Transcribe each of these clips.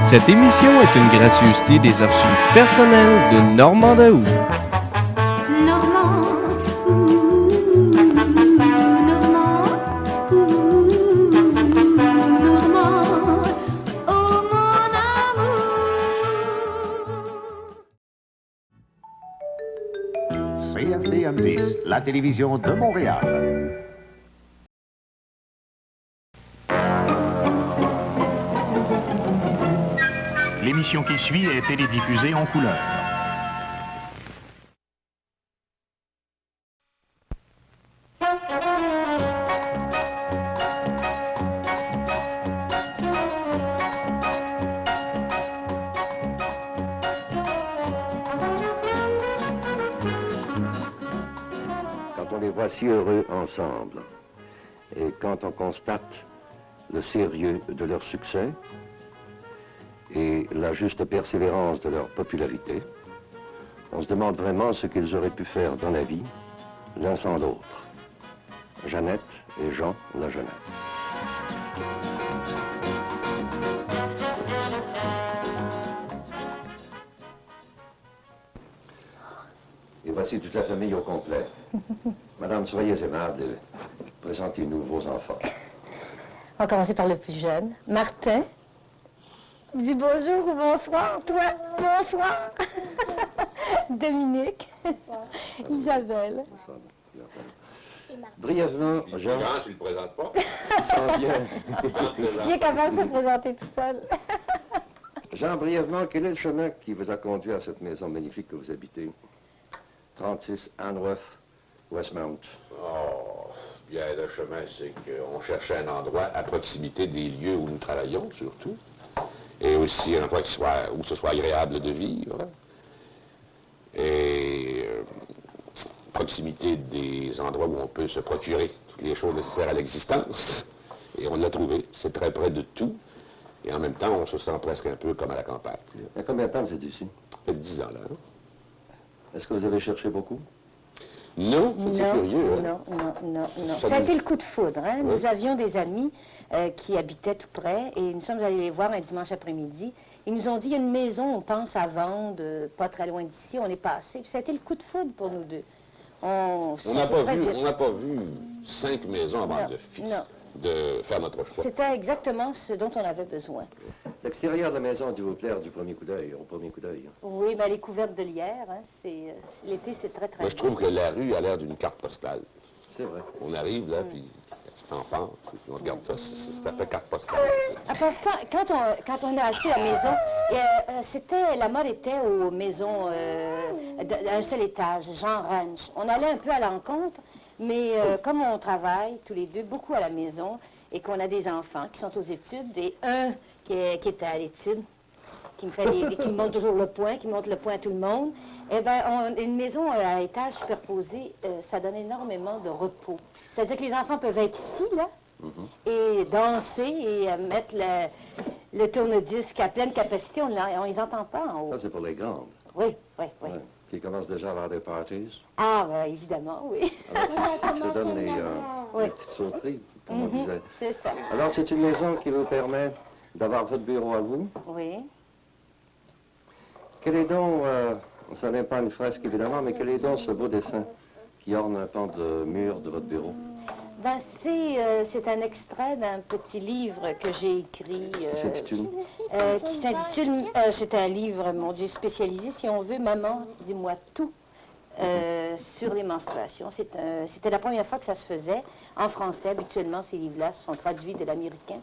Cette émission est une gracieuseté des archives personnelles de Normand Daou. Normand, Normand, Normand, oh mon amour. CFDM10, la télévision de Montréal. L'émission qui suit est télédiffusée en couleur. Quand on les voit si heureux ensemble, et quand on constate le sérieux de leur succès et la juste persévérance de leur popularité, on se demande vraiment ce qu'ils auraient pu faire dans la vie, l'un sans l'autre. Jeannette et Jean la jeunesse. Et voici toute la famille au complet. Madame, soyez aimable et présentez-nous vos enfants. On va commencer par le plus jeune. Martin. Dis bonjour ou bonsoir, toi. Bonsoir. Dominique. Isabelle. Brièvement, Jean... Tu le présentes pas? Il s'en vient. Il est capable de se présenter tout seul. Jean, brièvement, quel est le chemin qui vous a conduit à cette maison magnifique que vous habitez? 36 Anworth, Westmount. Oh, bien, le chemin, c'est qu'on cherchait un endroit à proximité des lieux où nous travaillons, surtout. Et aussi un endroit où ce soit agréable de vivre. Et proximité des endroits où on peut se procurer toutes les choses nécessaires à l'existence. Et on l'a trouvé. C'est très près de tout. Et en même temps, on se sent presque un peu comme à la campagne. Il y a combien de temps vous êtes ici? Ça fait 10 ans, là. Hein? Est-ce que vous avez cherché beaucoup? Non, c'est curieux. Hein? Non. Ça a été le coup de foudre. Hein? Oui. Nous avions des amis qui habitaient tout près et nous sommes allés les voir un dimanche après-midi. Ils nous ont dit, il y a une maison, on pense à vendre, pas très loin d'ici, on est passé. Puis ça a été le coup de foudre pour nous deux. On n'a pas vu 5 maisons avant de faire notre choix. C'était exactement ce dont on avait besoin. L'extérieur de la maison a dû vous plaire du premier coup d'œil, au premier coup d'œil. Oui, mais elle est couverte de lierre. Hein? L'été, c'est très, très Moi, je trouve que la rue a l'air d'une carte postale. C'est vrai. On arrive là, puis c'est en pente, puis on regarde ça, ça fait carte postale. À part ça, quand on a acheté la maison, la mode était aux maisons d'un seul étage, genre ranch. On allait un peu à l'encontre, mais comme on travaille tous les deux beaucoup à la maison et qu'on a des enfants qui sont aux études, et un qui était à l'étude, qui me montre toujours le point, qui montre le point à tout le monde, eh bien, une maison à étage superposé, ça donne énormément de repos. C'est-à-dire que les enfants peuvent être ici, là, et danser et mettre le tourne-disque à pleine capacité. On ne les entend pas en haut. Ça, c'est pour les grandes. Oui. Ouais. Qui commencent déjà à avoir des parties. Ah, évidemment, oui. Alors, ça te donne les petites sauteries, comme on disait. C'est ça. Alors, c'est une maison qui vous permet d'avoir votre bureau à vous. Oui. Quel est donc, ça n'est pas une fresque évidemment, mais quel est donc ce beau dessin qui orne un pan de mur de votre bureau? Ben, c'est un extrait d'un petit livre que j'ai écrit. Qui s'intitule, c'est un livre, mon Dieu, spécialisé, si on veut, Maman, dis-moi tout, sur les menstruations. C'était la première fois que ça se faisait. En français, habituellement, ces livres-là sont traduits de l'américain.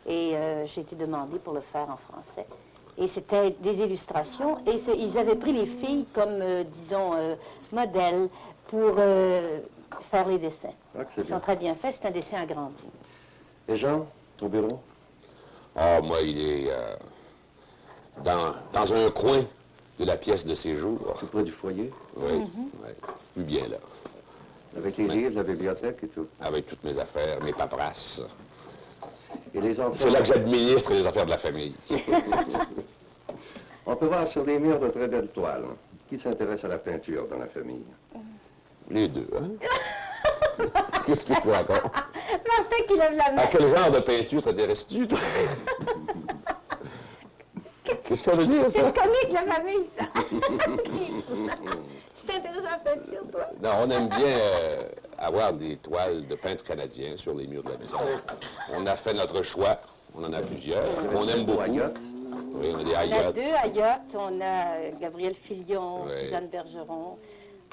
Et j'ai été demandée pour le faire en français. Et c'était des illustrations. Et ils avaient pris les filles comme, disons, modèles pour faire les dessins. Ils sont très bien faits. C'est un dessin agrandi. Et Jean, ton bureau? Ah, moi, il est dans un coin de la pièce de séjour. Tout près du foyer? Oui, plus bien là. Avec les livres, la bibliothèque et tout? Avec toutes mes affaires, mes paperasses. Et les enfants? C'est là que j'administre les affaires de la famille. On peut voir sur les murs de très belles toiles. Qui s'intéresse à la peinture dans la famille? Les deux, hein? Qu'est-ce que tu racontes? Martin qui lève la main. À quel genre de peinture t'intéresses-tu, toi? Qu'est-ce que ça veut dire, C'est ça? comique, la famille, ça. C'est intéressant à faire sur toi. Non, on aime bien avoir des toiles de peintres canadiens sur les murs de la maison. On a fait notre choix. On en a plusieurs. On aime beaucoup. Ayotte. Oui, on a des On a Ayotte. deux Ayotte, on a Gabriel Filion, Ouais. Suzanne Bergeron.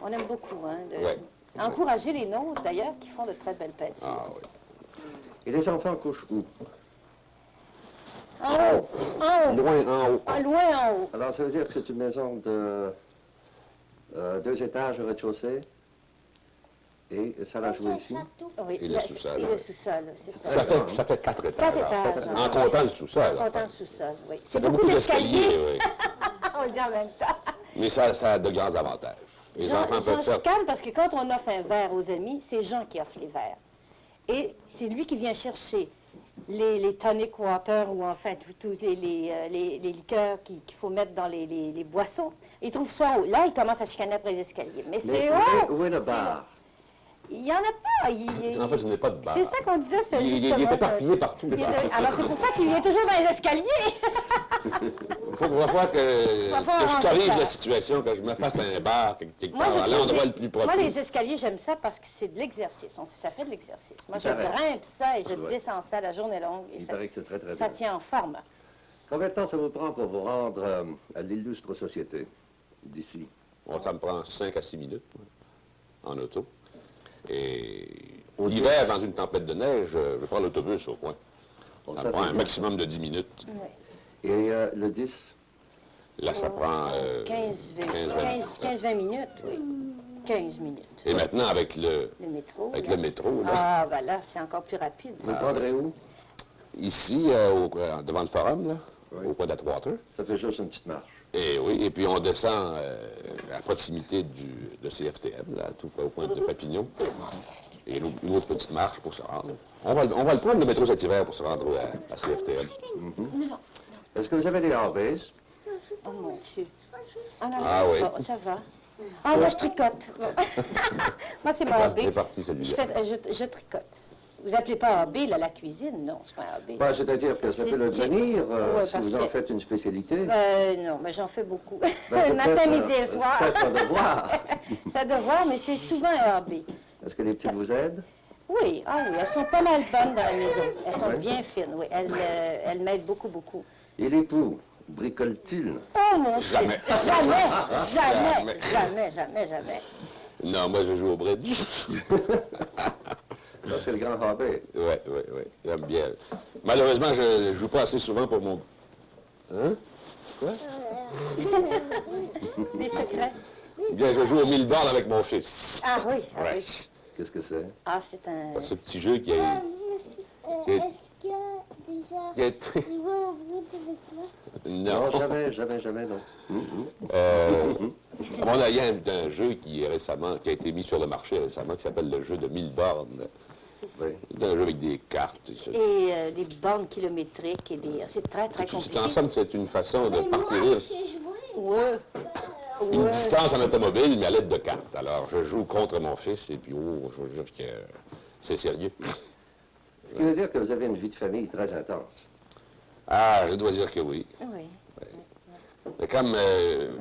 On aime beaucoup, hein. Ouais. Encourager les nôtres, d'ailleurs, qui font de très belles peintures. Ah oui. Et les enfants couchent où? En haut, en haut, Loin en haut. loin en haut. Alors, ça veut dire que c'est une maison de 2 étages au rez-de-chaussée et salle à jouer ici. Oui, Et le sous-sol, Et ouais. le sous-sol, c'est ça. Ça fait 4 étages. 4 étages. En comptant le sous-sol. En comptant le sous-sol, oui. Ça fait beaucoup d'escaliers, oui. On le dit en même temps. Mais ça a de grands avantages. Les enfants peuvent faire... Chicane parce que quand on offre un verre aux amis, c'est Jean qui offre les verres. Et c'est lui qui vient chercher les tonic water ou enfin tous les liqueurs qu'il faut mettre dans les boissons. Il trouve ça haut. Là, il commence à chicaner après les escaliers. Mais c'est haut! Où est le C'est bar? Il n'y en a pas. En fait, ce n'est pas de bar. C'est ça qu'on disait, c'est Il est justement ça. éparpillé partout. Alors c'est pour ça qu'il est toujours dans les escaliers. Il faut voir que je corrige la situation, que je me fasse un bar quelque part, à l'endroit le plus Moi, propice. les escaliers, j'aime ça parce que c'est de l'exercice. Ça fait de l'exercice. Moi, je Il paraît. grimpe ça et je Ouais. descends ça la journée longue. Et Il ça, paraît que c'est très, très ça bien. tient en forme. Combien de temps ça vous prend pour vous rendre à l'illustre société d'ici? Bon, ça me prend 5 à 6 minutes en auto. Et Au l'hiver, dans une tempête de neige, je prends l'autobus au coin. Bon, Ça ça, me prend c'est un bien. maximum de 10 minutes. Ouais. Et le 10? Là, ça prend 15-20 minutes, oui. 15 minutes. Et maintenant, avec le métro. avec là. le métro, là, Ah, ben là, c'est encore plus rapide. Vous le prendrez où? ici, devant le forum, là, Oui. au coin d'Atwater. Ça fait juste une petite marche. Et oui, et puis on descend à proximité de CFTM, là, tout près au coin de Papillon. Et une autre petite marche pour se rendre. On va le prendre, le métro cet hiver, pour se rendre à CFTM. Est-ce que vous avez des hobbies? Oh mon Dieu. Ah non, Ah oui. bon, ça va. Ah, moi, je tricote. Bon. Moi, c'est mon hobby. C'est parti, Je, celui-là. je tricote. Vous appelez pas hobby, là, la cuisine? Non, c'est pas un hobby. Bah, c'est-à-dire que ça peut le C'est- devenir Ouais, si parce vous en que- faites une spécialité. Non, mais j'en fais beaucoup. Ben, Matin, midi et c'est soir. peut-être un devoir. C'est un devoir, mais c'est souvent un hobby. Est-ce que les petites vous aident? Oui, ah oui, elles sont pas mal bonnes dans la maison. Elles sont Ouais. bien fines, oui. Elles m'aident beaucoup, beaucoup. Et l'époux, bricole-t-il? Oh mon Dieu! Jamais. Jamais. Non, moi, je joue au bridge. Ça, c'est le grand hobby. Oui, j'aime bien. Malheureusement, je ne joue pas assez souvent pour mon... Hein? Quoi? Des secrets. Bien, je joue au 1000 balles avec mon fils. Ah oui, ah Ouais. oui. Qu'est-ce que c'est? Ah, c'est un... C'est ce petit jeu qui a été... Non, Non. jamais, non. À mon avis, il y a un jeu qui a été mis sur le marché récemment, qui s'appelle le jeu de 1000 bornes. Oui. C'est un jeu avec des cartes. Et des bornes kilométriques et des... C'est très, très compliqué. En somme, c'est une façon de parcourir Ouais. une Ouais. distance en automobile, mais à l'aide de cartes. Alors, je joue contre mon fils, et puis, oh, je veux dire que c'est sérieux. Ce qui veut dire que vous avez une vie de famille très intense. Ah, je dois dire que oui. Oui. Mais comme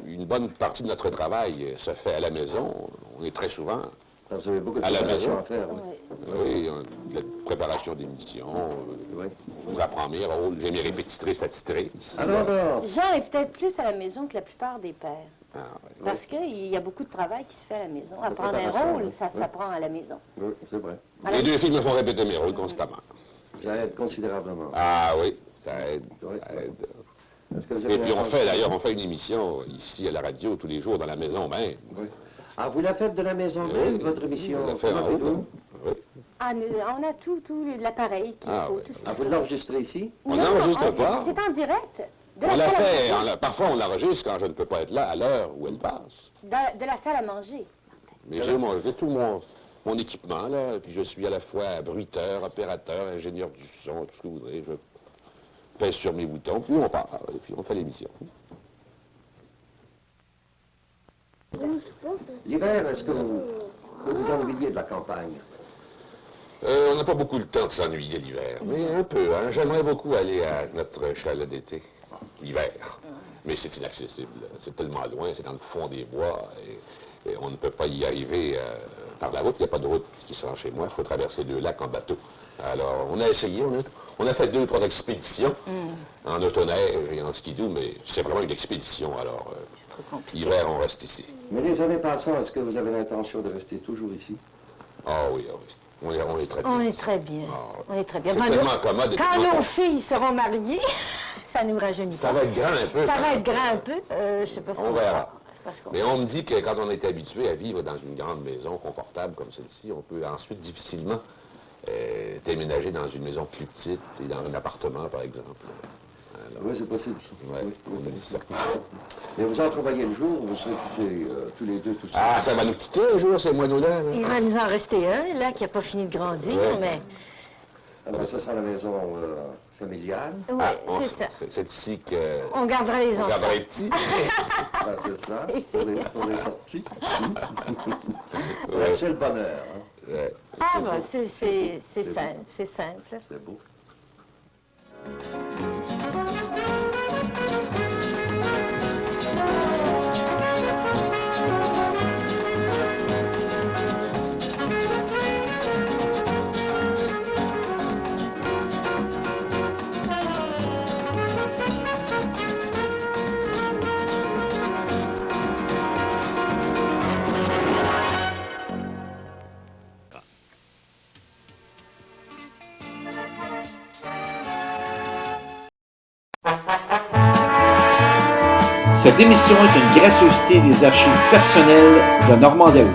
une bonne partie de notre travail se fait à la maison, on est très souvent, Alors, vous avez beaucoup de À la préparations maison. à faire. Oui. Oui. de la préparation d'émissions, Oui. j'apprends mes rôles, j'ai mes répétitrices attitrées. Alors, Jean est peut-être plus à la maison que la plupart des pères. Ah, ouais. Parce qu'il y a beaucoup de travail qui se fait à la maison. Apprendre un préparation, rôle, oui. ça s'apprend à la maison. oui, c'est vrai. Les deux filles me font répéter mes rôles constamment. Ça aide considérablement. Ah oui, ça aide. Oui. Ça aide. Est-ce que vous avez Et puis un sens- on fait une émission ici à la radio tous les jours dans la maison même. Oui. Ah, vous la faites de la maison même, votre émission? On la fait en Comment haut. faites-vous? Oui. Ah, on a tout l'appareil qu'il Ah, faut, oui. tout ce Ah, qu'il vous faut. l'enregistrez ici? On Non, n'enregistre pas. C'est en direct. De On la l'a salle à fait, manger. parfois on l'enregistre quand je ne peux pas être là à l'heure où elle passe. De la salle à manger. Mais j'ai tout mon équipement là, et puis je suis à la fois bruiteur, opérateur, ingénieur du son, tout ce que vous voudrez. Je pèse sur mes boutons, puis on part, et puis on fait l'émission. L'hiver, est-ce que vous vous ennuyez de la campagne? On n'a pas beaucoup le temps de s'ennuyer l'hiver, mais un peu. Hein. J'aimerais beaucoup aller à notre chalet d'été, l'hiver. Mais c'est inaccessible. C'est tellement loin, c'est dans le fond des bois. Et on ne peut pas y arriver par la route. Il n'y a pas de route qui se rend chez moi. Il faut traverser 2 lacs en bateau. Alors, on a essayé. On a fait 2 ou 3 expéditions en autoneige et en skidoo, mais c'est vraiment une expédition. Alors, l'hiver, on reste ici. Mais les années passant, est-ce que vous avez l'intention de rester toujours ici? Ah oui, ah oui. On est très bien. On est très bien. Ah, On est très bien. c'est Quand tellement commode. et Quand tellement nos con- filles seront mariées, ça nous rajeunit Ça pas. va être grand un peu. Ça quand va même. être grand un peu. Je sais pas ce On qu'on va verra. faire. Parce qu'on- Mais on me dit que quand on est habitué à vivre dans une grande maison confortable comme celle-ci, on peut ensuite difficilement déménager dans une maison plus petite et dans un appartement, par exemple. Alors, Oui, c'est possible. ouais, Oui, on me dit ça. Mais vous entrevoyez le jour, vous serez quittés tous les deux tout seuls. Ah, ça va nous quitter un jour, ces moineaux-là. là. Il va nous en rester un, là, qui n'a pas fini de grandir, Ouais. mais... Alors, ça sera la maison familiale. Oui, Ah, c'est ça. C'est ici que... On gardera les On enfants. gardera les petits. Ah, c'est ça, pour les sorties. Ouais, c'est le bonheur. Hein. Ouais. Ah, bah, c'est C'est simple, c'est simple. C'est beau. Cette émission est une gracieuseté des archives personnelles de Normand Daou.